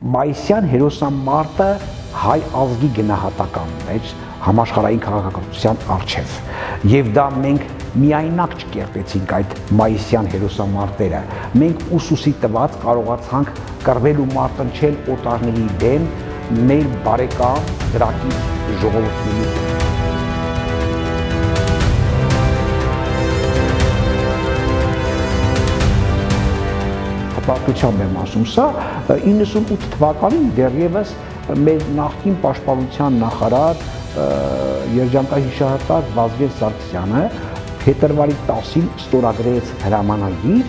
Մայիսյան հերոսամարտը հայ ազգի գնահատականն էր համաշխարհային քաղաքականության առջև, եւ դա մենք միայնակ չկերտեցինք այդ մայիսյան հերոսամարտերը, մենք ուսուսի տված կարողացանք կռվել ու մարտնչել օտարների դեմ մեր բարեկամ դրակից ժողովուրդների։ Հպարտությամբ եմ ասում սա, 98 թվականին դեռևս մեր նախկին պաշտպանության նախարար երջանկահիշահատար Վազգեն Սարգսյանը փետրվարի 10-ին ստորագրեց հրամանագիր,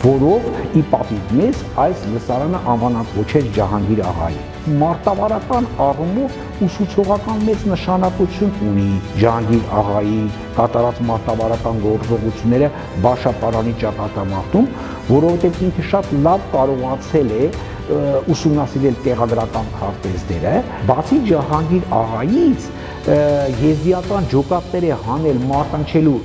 որով ի պատիվ մեզ այս լսարանը անվանակոչեց Ջահանգիր աղայի։ Մարտավարական առումով ուսուցողական մեծ նշանակություն ունի Ջահանգիր աղայի կատարած մարտավարական գործողությունները Բաշապարանի ճակատամարտում, որովհետև ինքը շատ լավ կարողացել է ուսումնասիրել տեղադրական քարտեզները, բացի Ջահանգիր աղայից եզդիական ջոկատներ է հանել մարտնչելու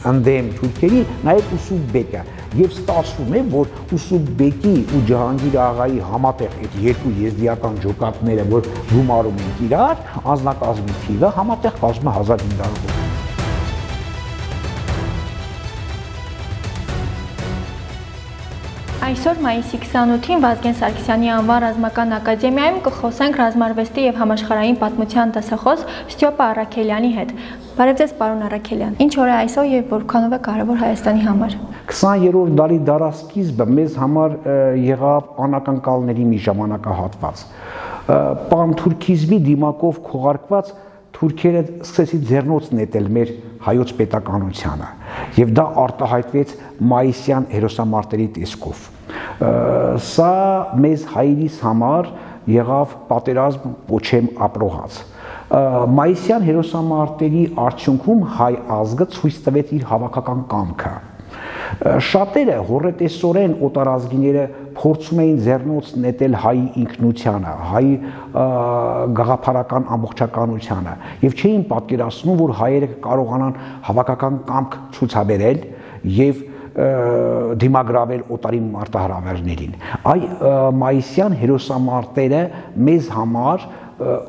ընդդեմ թուրքերի նաև Ուսուբեկը, եւ ստացվում է, որ Ուսուբեկի ու Ջահանգիր աղայի համատեղ այդ երկու եզդիական ջոկատները, որ գումարում են իրար, անձնակազմի թիվը համատեղ կազմում է 1500 հոգի։ Այսօր մայիսի 28-ին Վազգեն Սարգսյանի անվան ռազմական ակադեմիայում կխոսենք ռազմարվեստի եւ համաշխարհային պատմության դասախոս Ստյոպա Առաքելյանի հետ։ Բարև ձեզ, պարոն Առաքելյան։ Ինչ օր է այսօր եւ որքանով է կարեւոր Հայաստանի համար։ 20-րդ դարի դարասկիզբը մեզ համար եղավ անակնկալների մի ժամանակահատված։ Պանթուրքիզմի դիմակով քողարկված թուրքերը սկսեցին ձեռնոց նետել մեր հայոց պետականությանը եւ դա արտահայտվեց մայիսյան հերոսամարտերի տեսքով։ Սա մեզ հայերիս համար եղավ պատերազմ ոչեմ ապրողած։ Մայիսյան հերոսամարտերի արդյունքում հայ ազգը ցույց տվեց իր հավաքական կամքը։ Շատերը հոռետեսորեն օտարազգիները փորձում էին ձեռնոց նետել հայի ինքնությանը, հայի գաղափարական ամբողջականությանը եւ չէին պատկերացնում, որ հայերը կարողանան հավաքական կամք ցուցաբերել եւ դիմագրավել օտարի մարտահրավերներին։ Այ մայիսյան հերոսամարտերը մեզ համար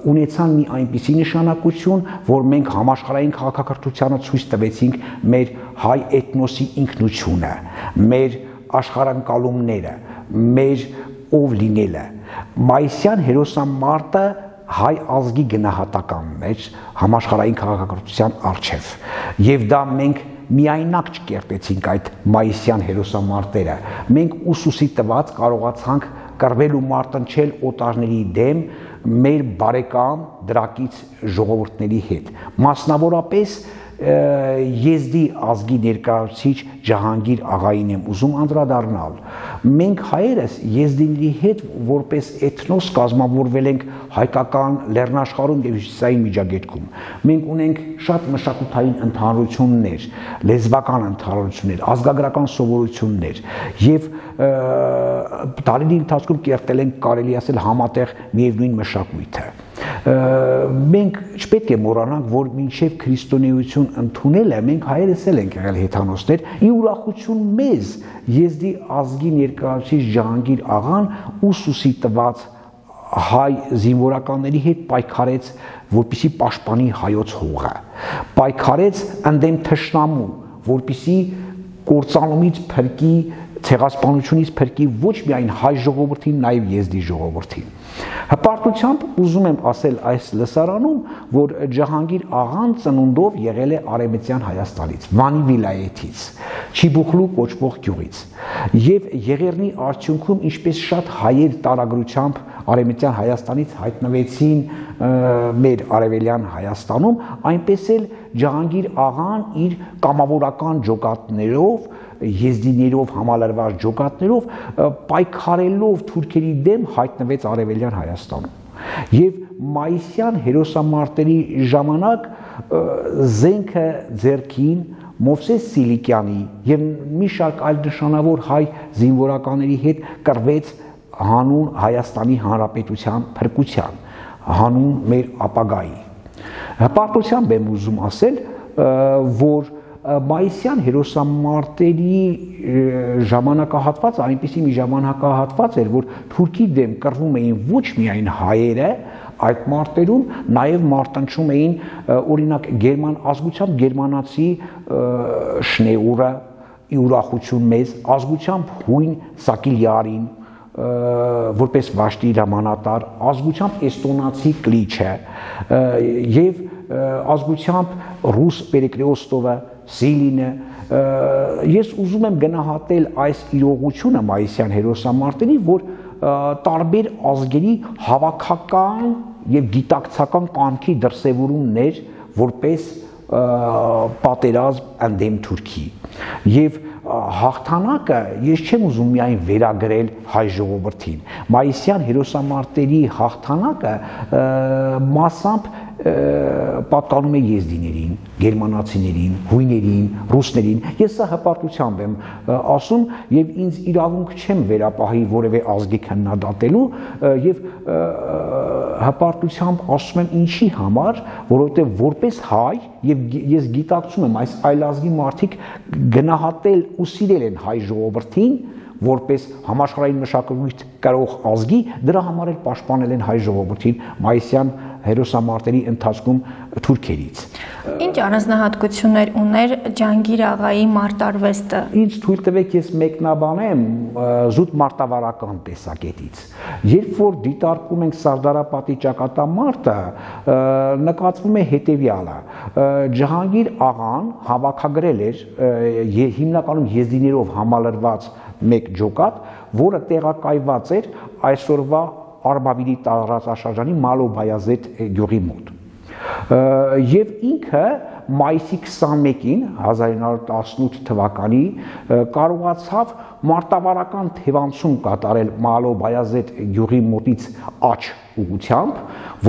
ունեցան մի այնպիսի նշանակություն, որ մենք համաշխարհային քաղաքակրթությանը ցույց տվեցինք մեր հայ էթնոսի ինքնությունը, մեր աշխարհանկալումները, մեր ով լինելը։ Մայիսյան հերոսամարտը հայ ազգի գնահատականն էր համաշխարհային քաղաքակրթության առջև, եւ դա մենք միայնակ չկերտեցինք այդ մայիսյան հերոսամարտերը, մենք ուսուսի տված կարողացանք կռվել ու մարտնչել օտարների դեմ մեր բարեկամ դրակից ժողովուրդների հետ, մասնավորապես եզդի ազգի ներկայացուցիչ Ջահանգիր աղային եմ ուզում անդրադառնալ։ Մենք հայերս եզդիների հետ որպես էթնոս կազմավորվել ենք հայկական լեռնաշխարհում եւ հյուսիսային Միջագետքում։ Մենք ունենք շատ մշակութային ընդհանրություններ, լեզվական ընդհանրություններ, ազգագրական սովորություններ եւ տարիների ընթացքում կերտել ենք, կարելի ասել, համատեղ միևնույն մշակույթը։ Մենք չպետք է մոռանանք, որ մինչև քրիստոնեություն ընդունելը մենք հայերս էլ ենք եղել հեթանոսներ, ի ուրախություն մեզ եզդի ազգի ներկայացուցիչ Ջահանգիր աղան ուսուսի տված հայ զինվորականների հետ պայքարեց, որպեսզի պաշտպանի հայոց հողը, պայքարեց ընդդեմ թշնամու, որպեսզի կործանումից փրկի, ցեղասպանությունից փրկի ոչ միայն հայ ժողովրդին, նաև եզդի ժողովրդին։ Հպարտությամբ ուզում եմ ասել այս լսարանում, որ Ջահանգիր աղան ծնունդով եղել է Արևմտյան Հայաստանից, Վանի վիլայեթից, Չիբուխլու կոչվող գյուղից, եւ Եղեռնի արդյունքում, ինչպես շատ հայեր տարագրությամբ Արևմտյան Հայաստանից հայտնվեցին մեր արևելյան Հայաստանում, այնպես էլ Ջահանգիր աղան իր կամավորական ջոկատներով, եզդիներով համալրված ջոկատներով պայքարելով թուրքերի դեմ հայտնվեց արևելյան Հայաստանում։ Եվ մայիսյան հերոսամարտերի ժամանակ զենքը ձեռքին Մովսես Սիլիկյանի եւ մի շարք այլ նշանավոր հայ զինվորականների հետ կռվեց հանուն Հայաստանի Հանրապետության փրկության, հանուն մեր ապագայի։ Հպարտությամբ եմ ուզում ասել, որ մայիսյան հերոսամարտերի ժամանակահատվածը այնպիսի մի ժամանակահատված էր, որ Թուրքի դեմ կռվում էին ոչ միայն հայերը, այդ մարտերում նաև մարտնչում էին օրինակ գերման ազգությամբ գերմանացի Շնեուրը, ի ուրախություն մեզ, ազգությամբ հույն Սակիլյարին, որպես Վաշտի հրամանատար, ազգությամբ էստոնացի Կլիչը եւ ազգությամբ ռուս Պերեկրեոստովը, Սիլինը։ Ես ուզում եմ գնահատել այս իրողությունը մայիսյան հերոսամարտերի, որ տարբեր ազգերի հավաքական եւ գիտակցական կամքի դրսեւորումներ որպես պատերազմ ընդդեմ Թուրքի եւ հաղթանակը ես չեմ ուզում միայն վերագրել հայ ժողովրդին մայիսյան հերոսամարտերի հաղթանակը մասամբ պատկանում է եզդիներին, գերմանացիներին, հույներին, ռուսներին։ Ես սա հպարտությամբ եմ ասում եւ ինձ իրավունք չեմ վերապահի որևէ ազգի քննադատելու եւ հպարտությամբ ասում եմ ինչի համար, որովհետեւ որպես հայ եւ ես գիտակցում եմ այս այլազգի մարդիկ գնահատել ու սիրել են հայ ժողովրդին որպես համաշխարհային մշակույթ կարող ազգի, դրա համար էլ պաշտպանել են հայ ժողովրդին մայիսյան հերոսամարտերի ընթացքում թուրքերից։ Ինչ առանձնահատկություններ ուներ Ջանգիր աղայի մարտարվեստը։ Ինձ թույլ տվեք ես մեկնաբանեմ զուտ մարտավարական տեսակետից։ Երբ որ դիտարկում ենք Սարդարապատի ճակատամարտը, նկատվում է հետևյալը. Ջահանգիր աղան հավաքագրել էր հիմնականում եզդիներով համալրված մեկ ջոկատ, որը տեղակայված էր այսօրվա Արմավիրի տարածաշրջանի Մալո-Բայազեդ գյուղի մոտ։ Եվ ինքը մայիսի 21-ին 1918 թվականի կարողացավ մարտավարական թևանցում կատարել Մալո-Բայազեդ գյուղի մոտից աջ ուղությամբ,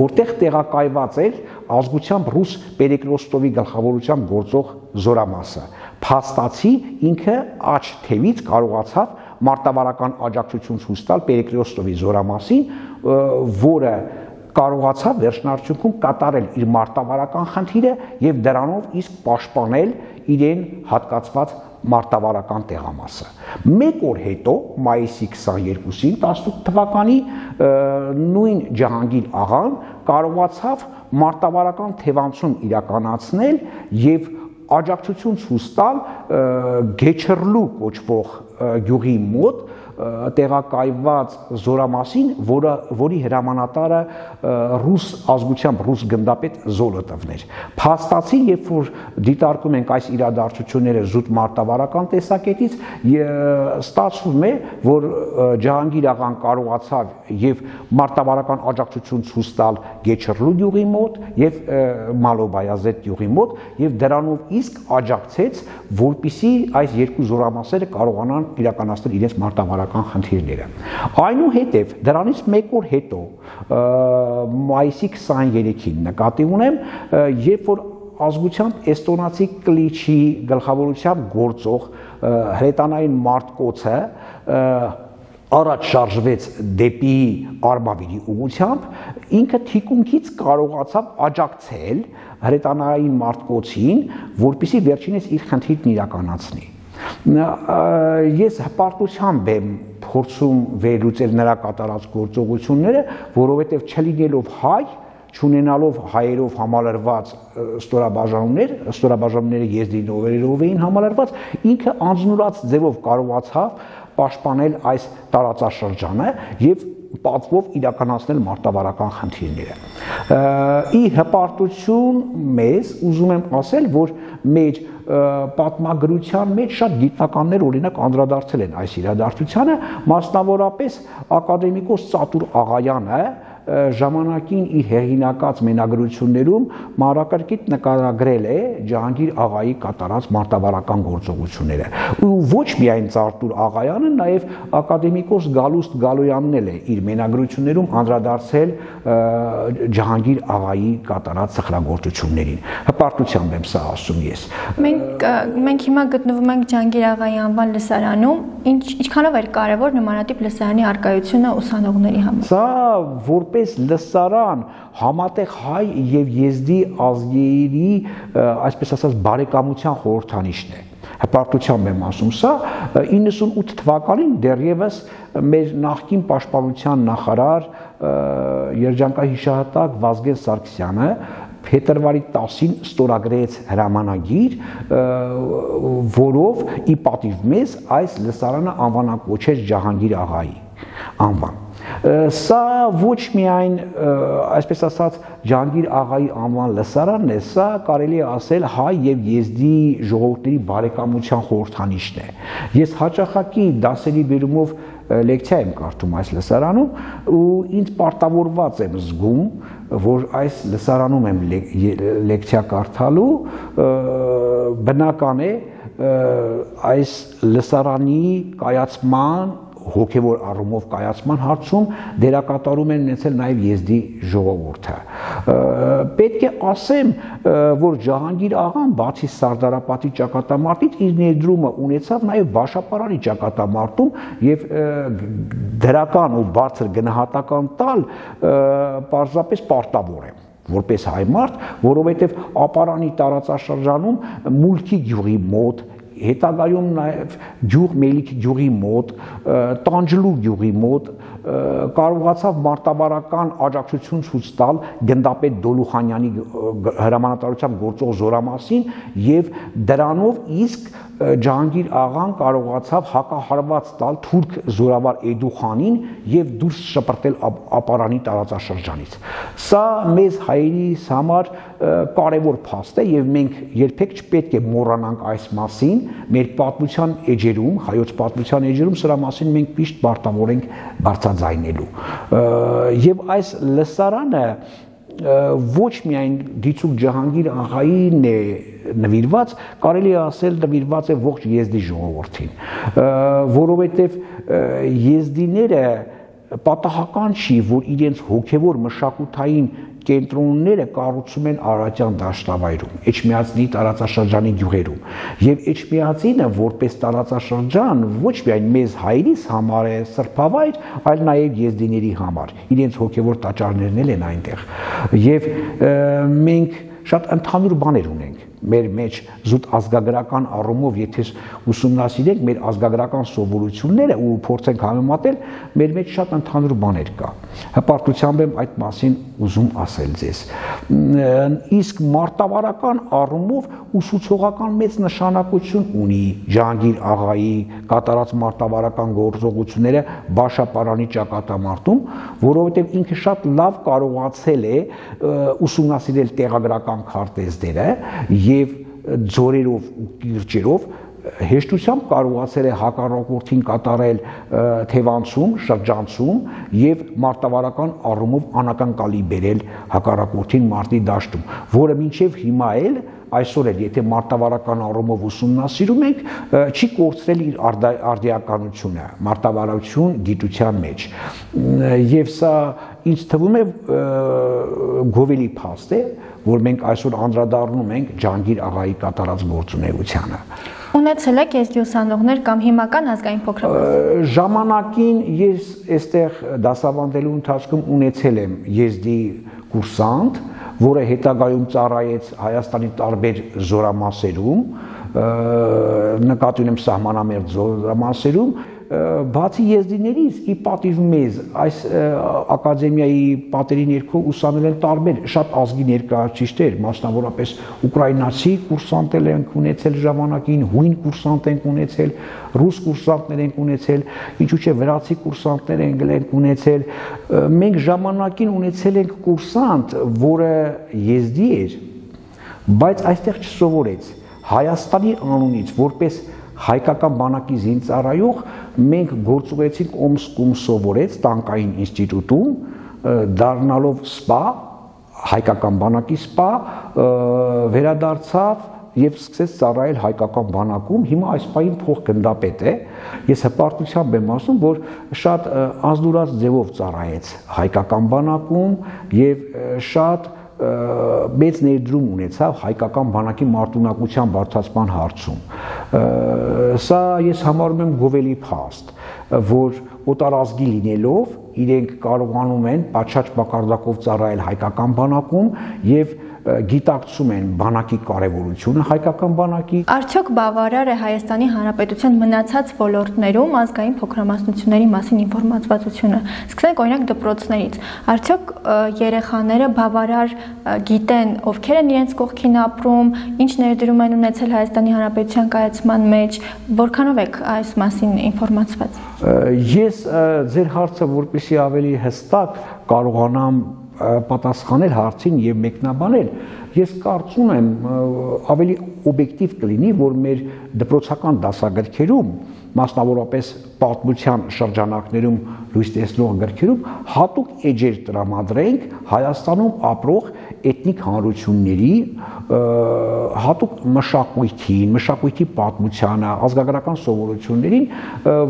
որտեղ տեղակայված էր ազգությամբ ռուս Պերեկրոստովի գլխավորությամբ գործող զորամասը։ Փաստացի ինքը աջ թևից կարողացավ մարտավարական աջակցություն ցույց տալ Պերեկրեոստովի զորամասին, որը կարողացավ վերջնարդյունքում կատարել իր մարտավարական խնդիրը եւ դրանով իսկ պաշտպանել իրեն հատկացված մարտավարական տեղամասը։ Մեկ օր հետո, մայիսի 22-ին 18 թվականի նույն Ջահանգիր աղան կարողացավ մարտավարական թևանցում իրականացնել եւ աջակցություն ցույց տալ Գեչերլու կոչվող գյուղի մոտ տեղակայված զորամասին, որի հրամանատարը ռուս ազգությամբ ռուս գնդապետ Զոլոտովն էր։ Փաստացի, երբ որ դիտարկում ենք այս իրադարձությունները զուտ մարտավարական տեսակետից, ստացվում է, որ Ջահանգիր աղան կարողացավ եւ մարտավարական աջակցություն ցույց տալ Գեչերլու գյուղի մոտ եւ Մալո-Բայազեդ գյուղի մոտ եւ դրանով իսկ աջակցեց, որպիսի այս երկու զորամասերը կարողանան իրականացնել իրենց մարտավարական խնդիրները։ Այնուհետև դրանից մեկ օր հետո մայիսի 23-ին նկատի ունեմ, երբ որ ազգությամբ էստոնացի Կլիչի գլխավորությամբ գործող հրետանային մարտկոցը առաջ շարժվեց դեպի Արմավիրի ուղությամբ, ինքը թիկունքից կարողացավ աջակցել հրետանային մարտկոցին, որպեսզի վերջինս իր խնդիրն իրականացնի։ Ես հպարտությամբ եմ փորձում վերլուծել նրա կատարած գործողությունները, որովհետև չլինելով հայ, չունենալով հայերով համալրված ստորաբաժանումները եզդինովերով էին համալրված, ինքը անձնուրաց ձևով կարողացավ պաշտպանել այս տարածաշրջանը եւ պատվով իրականացնել մարտավարական խնդիրները։ Ի հպարտություն մեզ ուզում եմ ասել, որ մեր պատմագրության մեջ շատ գիտնականներ օրինակ անդրադարձել են այս իրադարձությանը, մասնավորապես ակադեմիկոս Ծատուր Աղայանը ժամանակին իր հեղինակած մենագրություններում մանրակրկիտ նկարագրել է Ջահանգիր աղայի կատարած մարտավարական գործողությունները։ Ու ոչ միայն Ծարտուր Աղայանը, նաև ակադեմիկոս Գալուստ Գալոյանն էլ է իր մենագրություններում անդրադարձել Ջահանգիր աղայի կատարած սխրագործություններին։ Հպարտությամբ եմ սա ասում ես։ Մենք հիմա գտնվում ենք Ջահանգիր աղայի անվան լսարանում, ինչքանով էր կարևոր նմանատիպ լսարանի առկայությունը ուսանողների համար։ Սա որպես լսարան համատեղ հայ եւ եզդի ազգերի, այսպես ասած, բարեկամության խորհրդանիշն է։ Հպարտությամբ եմ ասում, սա 98 թվականին դեռևս մեր նախկին պաշտպանության նախարար երջանկահիշահատակ Վազգեն Սարգսյանը փետրվարի 10-ին ստորագրեց հրամանագիր, որով ի պատիվ մեզ այս լսարանը անվանակոչեց Ջահանգիր աղայի անվան։ Սա ոչ միայն, այսպես ասած, Ջահանգիր աղայի անվան լսարանն է, սա կարելի է ասել հայ եւ եզդի ժողովուրդների բարեկամության խորհրդանիշն է։ Ես հաճախակի դասերի բերումով լեկցիա եմ կարդում այս լսարանում ու ինձ պարտավորված եմ զգում, որ այս լսարանում եմ լեկցիա կարդալու, բնական է այս լսարանի կայացման հոգևոր առումով կայացման հարցում դերակատարում են ունեցել նաև եզդի ժողովուրդը։ Պետք է ասեմ, որ Ջահանգիր աղան բացի Սարդարապատի ճակատամարտից իր ներդրումը ունեցավ նաև Բաշապարանի ճակատամարտում եւ դրական ու բարձր գնահատական տալ պարզապես պարտավոր է որպես հայ մարդ, որովհետեւ ապարանի տարածաշրջանում Մուլքի գյուղի մոտ հետագայում նաև գյուղ Մելիքի գյուղի մոտ, Տանջլու գյուղի մոտ կարողացավ մարտավարական աջակցություն ցույց տալ գնդապետ Դոլուխանյանի հրամանատարությամբ գործող զորամասին եւ դրանով իսկ Ջահանգիր աղան կարողացավ հակահարված տալ թուրք զորավար Էդուխանին եւ դուրս շպրտել ապարանի տարածաշրջանից։ Սա մեզ հայերիս համար կարևոր փաստ է եւ մենք երբեք չպետք է մոռանանք այս մասին մեր պատմության էջերում, հայոց պատմության էջերում սրա մասին մենք միշտ պարտավոր ենք բարձրաձայնելու։ Եվ այս լսարանը ոչ միայն դիցուկ Ջահանգիր աղային է նվիրված, կարելի է ասել նվիրված է ողջ եզդի ժողովրդին, որովհետև եզդիները պատահական չի, որ իրենց հոգևոր մշակութային կենտրոնները կառուցում են Արարատյան դաշտավայրում, Էջմիածնի տարածաշրջանի գյուղերում, եւ Էջմիածինը որպես տարածաշրջան ոչ միայն մեզ հայերիս համար է սրբավայր, այլ նաեւ եզդիների համար, իրենց հոգևոր տաճարներն են այնտեղ, եւ մենք շատ ընդհանուր բաներ ունենք մեր մեջ զուտ ազգագրական առումով, եթե ուսումնասիրենք մեր ազգագրական սովորությունները ու փորձենք համեմատել, մեր մեջ շատ ընդհանուր բաներ կա։ Հպարտությամբ եմ այդ մասին ուզում ասել ձեզ։ Իսկ մարտավարական առումով ուսուցողական մեծ նշանակություն ունի Ջահանգիր աղայի կատարած մարտավարական գործողությունները Բաշապարանի ճակատամարտում, որովհետև ինքը շատ լավ կարողացել է ուսումնասիրել տեղագրական քարտեզները եւ ձորերով ու կիրճերով հեշտությամբ կարողացել է հակառակորդին կատարել թևանցում, շրջանցում եւ մարտավարական առումով անակնկալի բերել հակառակորդին մարտի դաշտում, որը մինչեւ հիմա էլ այսօր էլ եթե մարտավարական առումով ուսումնասիրում ենք, չի կորցրել իր արդիականությունը, մարտավարություն գիտության մեջ։ Եվ սա ինձ թվում է գովելի փաստ է, որ մենք այսօր անդրադառնում ենք Ջահանգիր աղայի կատարած գործունեությանը։ Ունեցել եք եզդի ուսանողներ կամ հիմական ազգային փոքրամասն։ Ժամանակին ես այստեղ դասավանդելու ընթացքում ունեցել եմ եզդի կուրսանտ, որը հետագայում ծառայեց Հայաստանի տարբեր զորամասերում, նկատի ունեմ սահմանամերձ զորամասերում, բացի եզդիներից ի պատիվ մեզ այս ակադեմիայի պատերի ներքո ուսանել են տարբեր շատ ազգի ներկայացուցիչներ, մասնավորապես ուկրաինացի կուրսանտներ ենք ունեցել ժամանակին, հույն կուրսանտ ենք ունեցել, ռուս կուրսանտներ ենք ունեցել, ինչու՞ չէ վրացի կուրսանտներ ենք ունեցել։ Մենք ժամանակին ունեցել ենք կուրսանտ, որը եզդի էր, բայց այստեղ չսովորեց Հայաստանի անունից որպես հայկական բանակի զինծառայող մենք գործուղեցինք Օմսկում սովորեց տանկային ինստիտուտում, դառնալով սպա, հայկական բանակի սպա, վերադարձավ եւ սկսեց ծառայել հայկական բանակում, հիմա այս պահին փոխգնդապետ է։ Ես հպարտությամբ եմ ասում, որ շատ ազդուրած ձևով ծառայեց հայկական բանակում եւ շատ մեծ ներդրում ունեցավ հայկական բանակի մարտունակության բարձրացման հարցում։ Սա ես համարում եմ գովելի փաստ, որ օտարազգի լինելով իրենք կարողանում են պատշաճ մակարդակով ծառայել հայկական բանակում եւ գիտակցում են բանակի կարևորությունը հայկական բանակի։ Արդյոք բավարար է Հայաստանի Հանրապետության մնացած ոլորտներում ազգային փոքրամասնությունների մասին ինֆորմացվածությունը։ Սկսենք օրինակ դպրոցներից։ Արդյոք երեխաները բավարար գիտեն ովքեր են իրենց կողքին ապրում, ինչ ներդրում են ունեցել Հայաստանի Հանրապետության կայացման մեջ, որքանով եք այս մասին ինֆորմացված։ Ես ձեր հարցը որպեսզի ավելի հստակ կարողանամ պատասխանել հարցին եւ մեկնաբանել, ես կարծում եմ ավելի օբյեկտիվ կլինի, որ մեր դպրոցական դասագրքերում, մասնավորապես պատմության շրջանակներում լույս տեսնող գրքերում հատուկ էջեր տրամադրենք Հայաստանում ապրող էթնիկ հանրությունների հատուկ մշակույթին, մշակույթի պատմությանը, ազգագրական սովորություններին,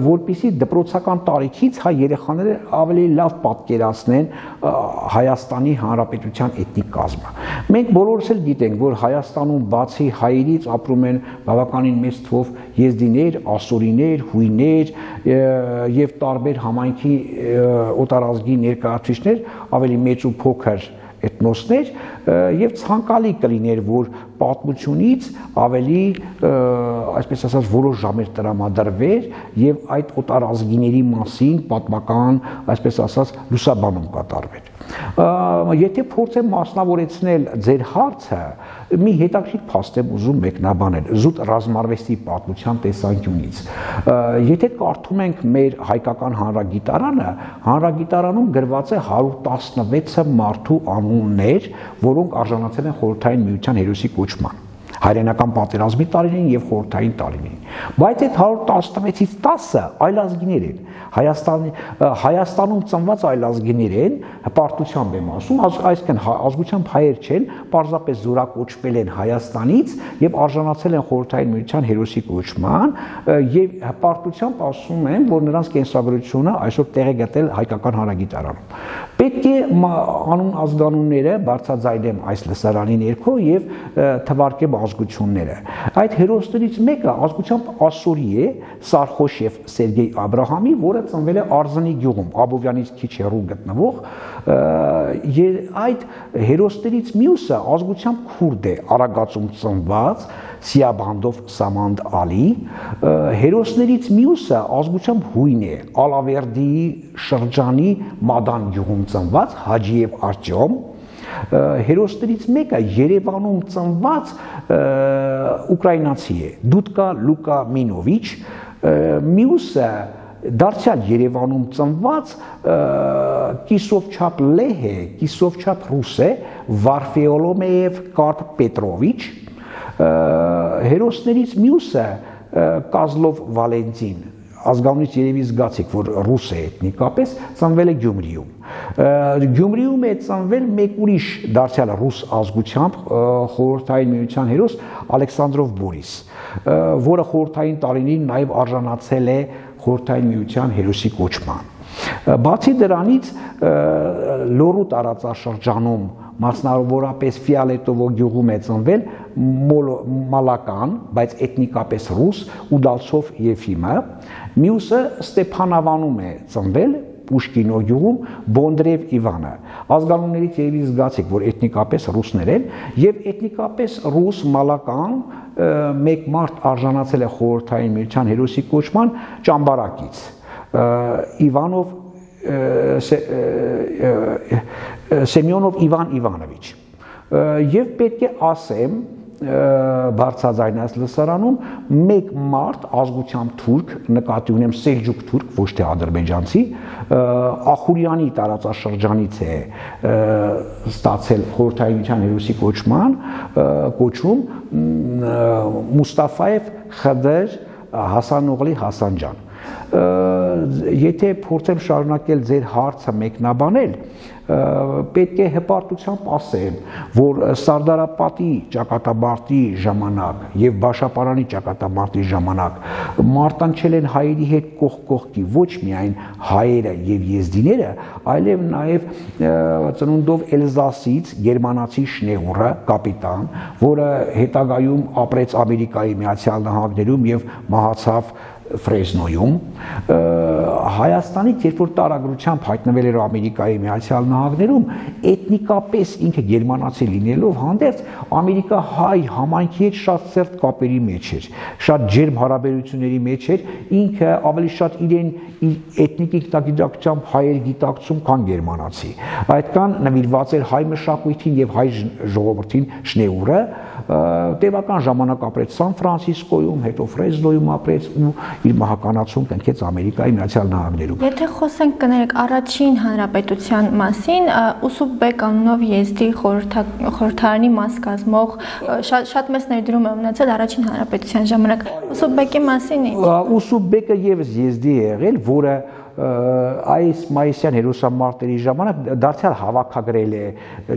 որպեսզի դպրոցական տարիքից հայ երեխաները ավելի լավ պատկերացնեն Հայաստանի Հանրապետության էթնիկ կազմը։ Մենք բոլորս էլ գիտենք, որ Հայաստանում բացի հայերից ապրում են բավականին մեծ թվով եզդիներ, ասորիներ, հույներ եւ տարբեր համայնքի օտարազգի ներկայացուցիչներ, ավելի մեծ ու փոքր էթնոսներ եւ ցանկալի կլիներ, որ պատմությունից ավելի, այսպես ասած, որոշ ժամեր տրամադրվեր եւ այդ օտարազգիների մասին պատմական, այսպես ասած, լուսաբանում կատարվեր։ Եթե փորձեմ մասնավորեցնել ձեր հարցը, մի հետաքրքիր փաստ եմ ուզում մեկնաբանել զուտ ռազմարվեստի պատմության տեսանկյունից։ Եթե կարդում ենք մեր հայկական հանրագիտարանը, հանրագիտարանում գրված է 116-ը մարդու անուններ, որոնք արժանացել են Խորհրդային Միության հերոսի կոչման, հայրենական պատերազմի տարիներին եւ խորհրդային տարիներին։ Բայց այդ 116-ից 10-ը այլազգիներ են։ Հայաստանում ծնված այլազգիներ են, հպարտությամբ եմ ասում, այսինքն ազգությամբ հայեր չեն, պարզապես զորակոչվել են Հայաստանից եւ արժանացել են Խորհրդային Միության հերոսի կոչման եւ հպարտությամբ ասում են, որ նրանց կենսագրությունը այսօր տեղ է գտել հայկական հանրագիտարանում։ Պետք է անուն ազգանունները բարձրաձայնեմ այս լսարանի ներքո եւ թվարկեմ ազգությունները։ Այդ հերոսներից մեկը ազգությամբ ասորի է, Սարխոշև Սերգեյ Աբրահամի, որը ծնվել է Արզնի գյուղում, Աբովյանից քիչ հեռու գտնվող, այդ հերոսներից մյուսը ազգությամբ քուրդ է, Արագածում ծնված, Սիաբանդով Սամանդ Ալի, հերոսներից մյուսը ազգությամբ հույն է, Ալավերդիի շրջանի Մադան գյուղում ծնված Հաջիև Արտյոմ, հերոսներից մեկը Երևանում ծնված ուկրաինացի է, Դուդկա Լուկա Մինովիչ, մյուսը դարձյալ Երևանում ծնված կիսովչափ լեհ է, կիսովչափ ռուս է, Վարֆեոլոմեև Կարպ Պետրովիչ, հերոսներից մյուսը Կազլով Վալենտին, ազգանունից երևի զգացիք, որ ռուս է էթնիկապես, ծնվել է Գյումրիում։ Գյումրիում է ծնվել մեկ ուրիշ դարձյալ ռուս ազգությամբ Խորհրդային Միության հերոս Ալեքսանդրով Բորիս, որը խորհրդային տարիներին նաև արժանացել է Խորհրդային Միության հերոսի կոչման։ Բացի դրանից Լոռու տարածաշրջանում մասնավորապես Ֆիալետովո գյուղում է ծնվել մալական, բայց էթնիկապես ռուս Ուդալցով Եֆիմը, մյուսը Ստեփանավանում է ծնվել Պուշկինո գյուղում Բոնդրև Իվանը, ազգանուններից երևի զգացիք, որ էթնիկապես ռուսներ են, եւ էթնիկապես ռուս մալական մեկ մարդ արժանացել է Խորհրդային Միության հերոսի կոչման Ճամբարակից, Իվանով Սեմյոնով Իվան Իվանովիչ, եւ պետք է ասեմ բարձրաձայնած լսարանում մեկ մարդ ազգությամբ թուրք, նկատի ունեմ սելջուկ թուրք, ոչ թե ադրբեջանցի, Ախուրյանի տարածաշրջանից է ստացել Խորհրդային Միության հերոսի կոչում Մուստաֆաև Խդր Հասանօղլի Հասանջան, եթե փորձեմ շարունակել ձեր հարցը մեկնաբանել, պետք է հպարտությամբ ասեմ, որ Սարդարապատի ճակատամարտի ժամանակ եւ Բաշապարանի ճակատամարտի ժամանակ մարտանչել են հայերի հետ կողք կողքի ոչ միայն հայերը եւ եզդիները, այլև նաեւ ծնունդով Էլզասից գերմանացի Շնեուրը, կապիտան, որը հետագայում ապրեց Ամերիկայի Միացյալ Նահանգներում եւ մահացավ Ֆրեզնոյում, Հայաստանից երբ որ տարագրությամբ հայտնվել էր Ամերիկայի Միացյալ Նահանգներում, էթնիկապես ինքը գերմանացի լինելով հանդերձ ամերիկահայ համայնքի հետ շատ սերտ կապերի մեջ էր, շատ ջերմ հարաբերությունների մեջ էր, ինքը ավելի շատ իրեն իր էթնիկ ինքնագիտակցությամբ հայեր գիտակցում, քան գերմանացի։ Այդքան նվիրված էր հայ մշակույթին եւ հայ ժողովրդին Շնեուրը, տևական ժամանակ ապրեց Սան Ֆրանցիսկոյում, հետո Ֆրեզնոյում ապրեց ու իր մահականացում կնքեց Ամերիկայի Միացյալ Նահանգներում։ Եթե խոսենք կներեք առաջին հանրապետության մասին, Ուսուբեկ անունով եզդի խորհրդարանի մաս կազմող շատ մեծ ներդրում է ունեցել առաջին հանրապետության ժամանակ։ Ուսուբեկի մասին ինչ։ Ուսուբեկը եւս եզդի է եղել, որը այս մայիսյան հերոսամարտերի ժամանակ դարձյալ հավաքագրել է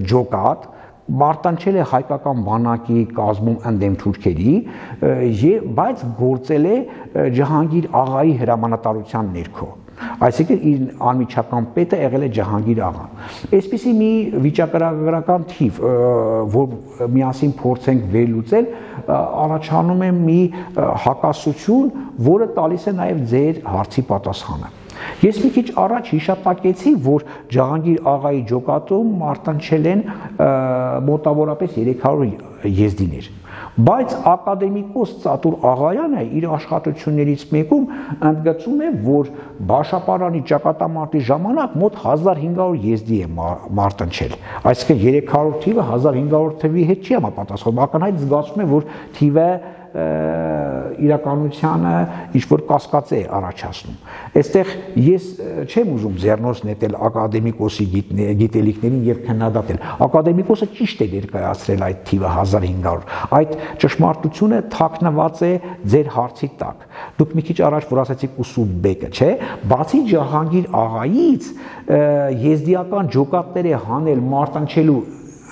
ջոկատ, մարտանչել է հայկական բանակի կազմում ընդդեմ թուրքերի, բայց գործել է Ջահանգիր աղայի հրամանատարության ներքո։ Այսինքն իր անմիջական պետը եղել է Ջահանգիր աղան։ Այսպիսի մի վիճակագրական թիվ, որ միասին փորձենք վերլուծել, առաջանում է մի հակասություն, որը տալիս է նաև ձեր հարցի պատասխանը։ Ես մի քիչ առաջ հիշատակեցի, որ Ջահանգիր աղայի ջոկատում մարտանչել են մոտավորապես 300 եզդիներ, բայց ակադեմիկոս Ծատուր Աղայանը իր աշխատություններից մեկում ընդգծում է, որ Բաշապարանի ճակատամարտի ժամանակ մոտ 1500 եզդի է մարտանչել, այսինքն 300 թիվը 1500 թվի հետ չի համապատասխանում, ակնհայտ զգացում է, որ թիվը իրականությանը ինչ-որ կասկած է առաջացնում։ Այստեղ ես չեմ ուզում ձեռնոց նետել ակադեմիկոսի գիտելիքներին եւ քննադատել։ Ակադեմիկոսը ճիշտ է ներկայացրել այդ թիվը 1500։ Այդ ճշմարտությունը թաքնված է ձեր հարցի տակ։ Դուք մի քիչ առաջ որ ասացիք Ուսուբեկը, չէ՞, բացի Ջահանգիր աղայից եզդիական ջոկատներ է հանել մարտանչելու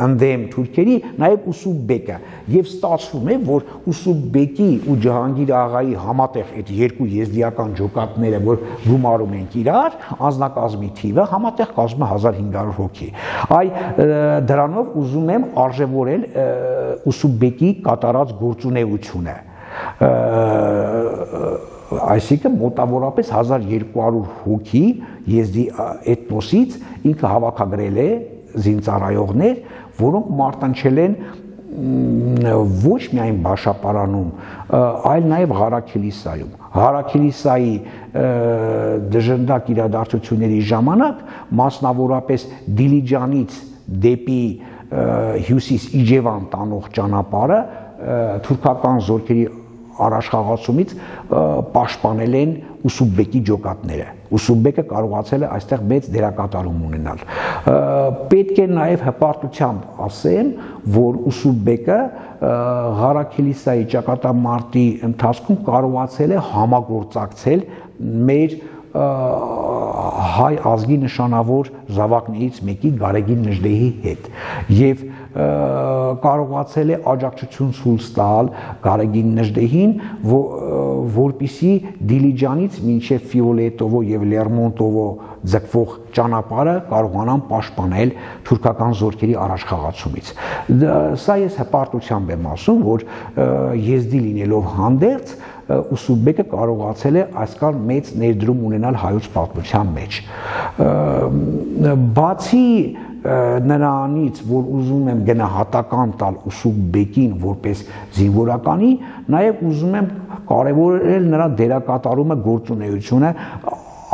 ընդդեմ թուրքերի նաև Ուսուբեկը եւ ստացվում է, որ Ուսուբեկի ու Ջահանգիր աղայի համատեղ այդ երկու եզդիական ջոկատները, որ գումարում ենք իրար, անձնակազմի թիվը համատեղ կազմում է 1500 հոգի։ Դրանով ուզում եմ արժևորել Ուսուբեկի կատարած գործունեությունը։ Այսինքն մոտավորապես 1200 հոգի եզդի էթնոսից ինքը հավաքագրել է զինծառայողներ, որոնք մարտանչել են ոչ միայն Բաշապարանում, այլ նաև Ղարաքիլիսայում։ Ղարաքիլիսայի դժնդակ իրադարձությունների ժամանակ, մասնավորապես Դիլիջանից դեպի հյուսիս Իջևան տանող ճանապարհը թուրքական զորքերի առաջխաղացումից պաշտպանել են Ուսուբեկի ջոկատները։ Ուսուբեկը կարողացել է այստեղ մեծ դերակատարում ունենալ։ Պետք է նաև հպարտությամբ ասեմ, որ Ուսուբեկը Ղարաքիլիսայի ճակատամարտի ընթացքում կարողացել է համագործակցել մեր հայ ազգի նշանավոր զավակներից մեկի Գարեգին Նժդեհի հետ եւ կարողացել է աջակցություն ցույց տալ Գարեգին Նժդեհին, որպիսի Դիլիջանից մինչև Ֆիոլետովո եւ Լերմոնտովո ձգվող ճանապարհը կարողանան պաշտպանել թուրքական զորքերի առաջխաղացումից։ Սա ես հպարտությամբ եմ ասում, որ եզդի լինելով հանդերձ Ուսուբեկը կարողացել է այսքան մեծ ներդրում ունենալ հայոց պատմության մեջ։ Բացի նրանից, որ ուզում եմ գնահատական տալ Ուսուբեկին որպես զինվորականի, նաև ուզում եմ կարևորել նրա դերակատարումը, գործունեությունը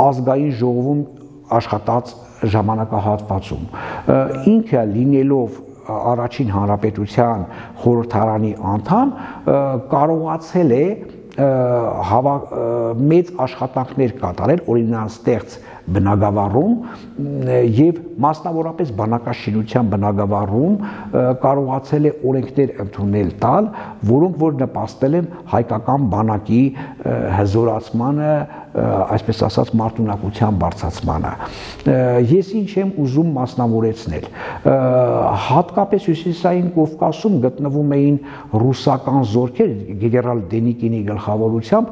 ազգային ժողովում աշխատած ժամանակահատվածում։ Ինքը լինելով առաջին հանրապետության խորհրդարանի անդամ կարողացել է մեծ աշխատանքներ կատարել, օրինակ ստեղծ բնակավարում եւ մասնավորապես բանակաշինության բնակավարում կարողացել է օրենքներ ընդունել տալ, որոնք որ նպաստել են հայկական բանակի հզորացմանը, այսպես ասած մարտունակության բարձրացմանը։ Ես ինչ եմ ուզում մասնավորեցնել, հատկապես Հյուսիսային Կովկասում գտնվում էին ռուսական զորքեր գեներալ Դենիկինի գլխավորությամբ,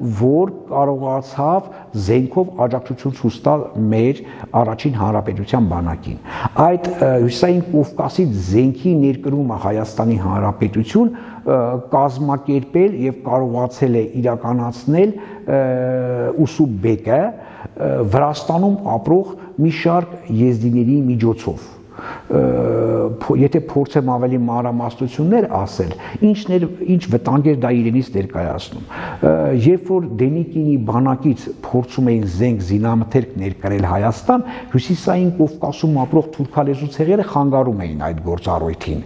որ կարողացավ զենքով աջակցություն ցույց տալ մեր առաջին հանրապետության բանակին։ Այդ Հյուսիսային Կովկասից զենքի ներկրումը Հայաստանի Հանրապետություն կազմակերպել եւ կարողացել է իրականացնել Ուսուբեկը Վրաստանում ապրող մի շարք եզդիների միջոցով։ Եթե փորձեմ ավելի մանրամասնություններ ասել, ինչ վտանգեր դա իրենից ներկայացնում։ Երբ որ Դենիկինի բանակից փորձում էին զենք զինամթերք ներկրել Հայաստան, Հյուսիսային Կովկասում ապրող թուրքալեզու ցեղերը խանգարում էին այդ գործառույթին։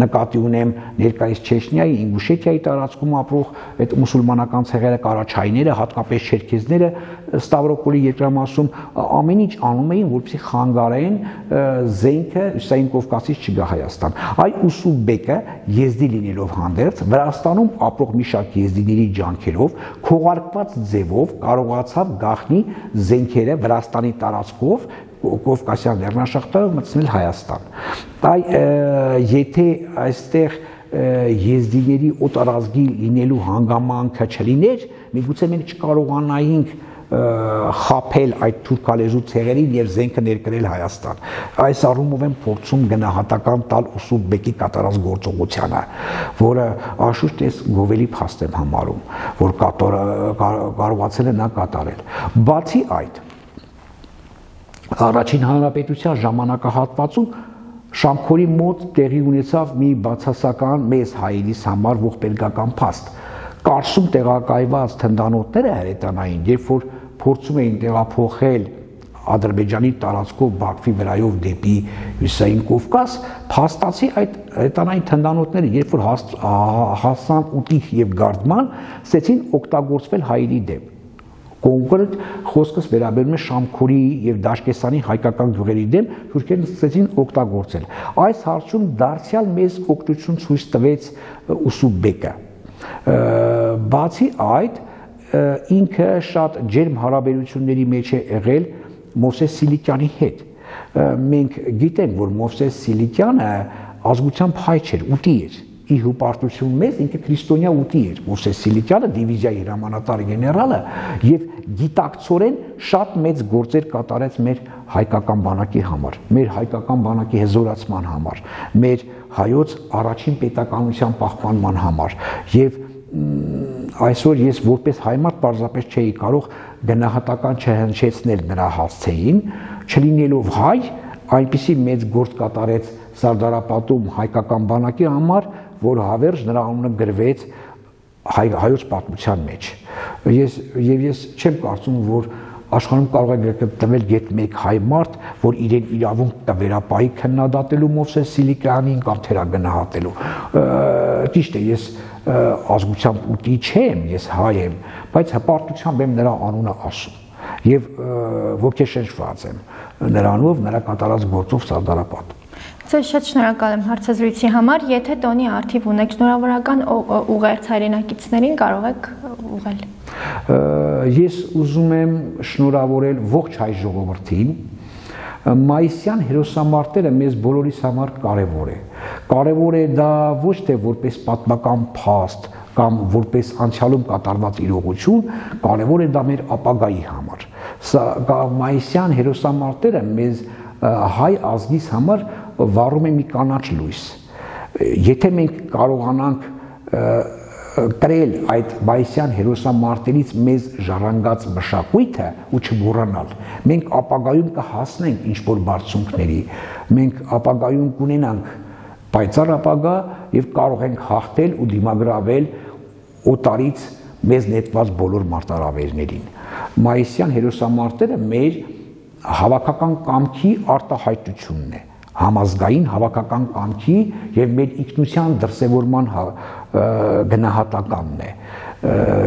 Նկատի ունեմ ներկայիս Չեչնիայի, Ինգուշետիայի տարածքում ապրող այդ մուսուլմանական ցեղերը, կարաչայիները, հատկապես չերքեզները Ստավրոպոլի երկրամասում ամեն ինչ անում էին, որպեսզի խանգարեն զենքը Հյուսիսային Կովկասից չգա Հայաստան։ Այ Ուսուբեկը եզդի լինելով հանդերձ Վրաստանում ապրող մի շարք եզդիների ջանքերով քողարկված ձևով կարողացավ գաղտնի զենքերը Վրաստանի տարածքով Կովկասյան լեռնաշղթայով մտցնել Հայաստան։ Այ եթե այստեղ եզդիների օտարազգի լինելու հանգամանքը չլիներ, միգուցե մենք չկարողանայինք խապել այդ թուրքալեզու ցեղերին եւ զենքը ներկրել Հայաստան։ Այս առումով եմ փորձում գնահատական տալ Ուսուբեկի կատարած գործողությանը, որը անշուշտ ես գովելի փաստ եմ համարում, որ կարողացել է նա կատարել։ Բացի այդ, առաջին հանրապետության ժամանակահատվածում Շամքորի մոտ տեղի ունեցավ մի բացասական մեծ հայերիս համար ողբերգական փաստ։ Կարսում տեղակայված թնդանոթները հրետանային, երբ որ փորձում էին տեղափոխել Ադրբեջանի տարածքով Բաքվի վրայով դեպի Հյուսիսային Կովկաս, փաստացի այդ հրետանային թնդանոթները, երբ որ հասան ուտիք եւ գարդման, սկսեցին օգտագործվել հայերի դեմ։ Կոնկրետ խոսքս վերաբերում է Շամքորի եւ Դաշկեսանի հայկական գյուղերի դեմ, թուրքերն սկսեցին օգտագործել։ Այս հարցում դարձյալ մեծ օգնություն ցույց տվեց Ուսուբեկը։ Բացի այդ, ինքը շատ ջերմ հարաբերությունների մեջ է եղել Մովսես Սիլիկյանի հետ։ Մենք գիտենք, որ Մովսես Սիլիկյանը ազգությամբ հայ չէր, ուտի էր։ Ի հպարտություն մեծ ինքը քրիստոնյա ուտի էր։ Մովսես Սիլիկյանը դիվիզիայի հրամանատար գեներալը եւ գիտակցորեն շատ մեծ գործեր կատարեց մեր հայկական բանակի համար, մեր հայկական բանակի հզորացման համար, մեր հայոց առաջին պետականության պահպանման համար եւ այսօր ես որպես հայմարտ պարզապես չէի կարող գնահատական չհնչեցնել նրա հասցեին, չլինելով հայ, այնպիսի մեծ գործ կատարեց Սարդարապատում հայկական բանակի համար, որ հավերժ նրա անունը գրվեց հայոց պատմության մեջ։ Ես չեմ կարծում, որ աշխարհում կարող է գտնվել գետ-մեկ հայ մարդ, որ իրեն իրավունք կվերապահի քննադատելու Մովսես Սիլիկյանին կամ թերագնահատելու։ Ճիշտ է, ես ազգությամբ ուտի չեմ, ես հայ եմ, բայց հպարտությամբ եմ նրա անունը ասում եւ ոգեշնչված եմ նրանով, նրա կատարած գործով Սարդարապատ։ Ձեզ շատ շնորհակալ եմ հարցազրույցի համար, եթե տոնի արդիվ ունեք շնորհավորական ուղերձ հայրենակիցներին կարող եք ուղղել։ Ես ուզում եմ շնորհավորել ողջ հայ ժողովրդին։ Մայիսյան հերոսամարտերը մեզ բոլորիս համար կարևոր է։ Կարևոր է դա ոչ թե որպես պատմական փաստ կամ որպես անցյալում կատարված իրողություն, կարևոր է դա մեր ապագայի համար։ Մայիսյան հերոսամարտերը մեզ հայ ազգիս համար վառում է մի կանաչ լույս։ Եթե մենք կարողանանք կրել այդ մայիսյան հերոսամարտերից մեզ ժառանգած մշակույթը ու չմոռանալ, մենք ապագայում կհասնենք ինչ-որ բարձունքների, մենք ապագայում կունենանք պայծառ ապագա եւ կարող ենք հաղթել ու դիմագրավել օտարից մեզ նետված բոլոր մարտահրավերներին։ Մայիսյան հերոսամարտերը մեր հավաքական կամքի արտահայտությունն է, համազգային հավաքական կամքի եւ մեր ինքնության դրսեւորման գնահատականն է։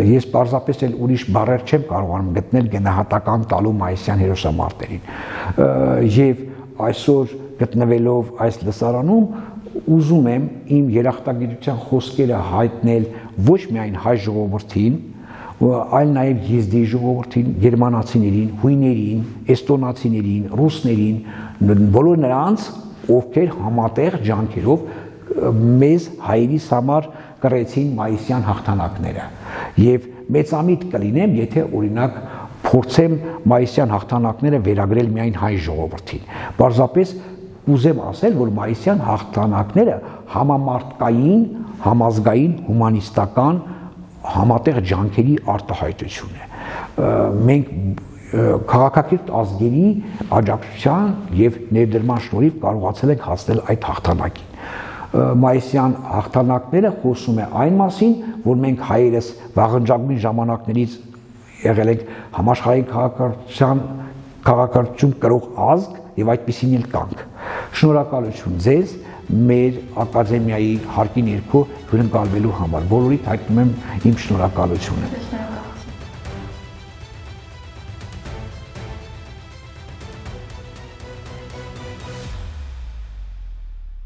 Ես պարզապես էլ ուրիշ բառեր չեմ կարողանում գտնել գնահատական տալու մայիսյան հերոսամարտերին։ Եվ այսօր գտնվելով այս լսարանում ուզում եմ իմ երախտագիտության խոսքերը հայտնել ոչ միայն հայ ժողովրդին, այլ նաև եզդի ժողովրդին, գերմանացիներին, հույներին, էստոնացիներին, ռուսներին, բոլոր նրանց, ովքեր համատեղ ջանքերով մեզ հայերիս համար կրեցին մայիսյան հաղթանակները։ Եվ մեծամիտ կլինեմ, եթե օրինակ փորձեմ մայիսյան հաղթանակները վերագրել միայն հայ ժողովրդին։ Պարզապես ուզեմ ասել, որ մայիսյան հաղթանակները համամարտկային, համազգային, հումանիստական համատեղ ջանքերի արտահայտություն է։ Մենք քաղաքակիրթ ազգերի աջակցության եւ ներդրման շնորհիվ կարողացել ենք հասնել այդ հաղթանակին։ Մայիսյան հաղթանակները խոսում է այն մասին, որ մենք հայերս վաղնջագույն ժամանակներից եղել ենք համաշխարհային քաղաքակրթություն կրող ազգ եւ այդպեսին էլ կանք։ Շնորհակալություն ձեզ մեր ակադեմիայի հարկի ներքո հյուրընկալվելու համար։ Բոլորիդ հայտնում եմ իմ շնորհակալությունը։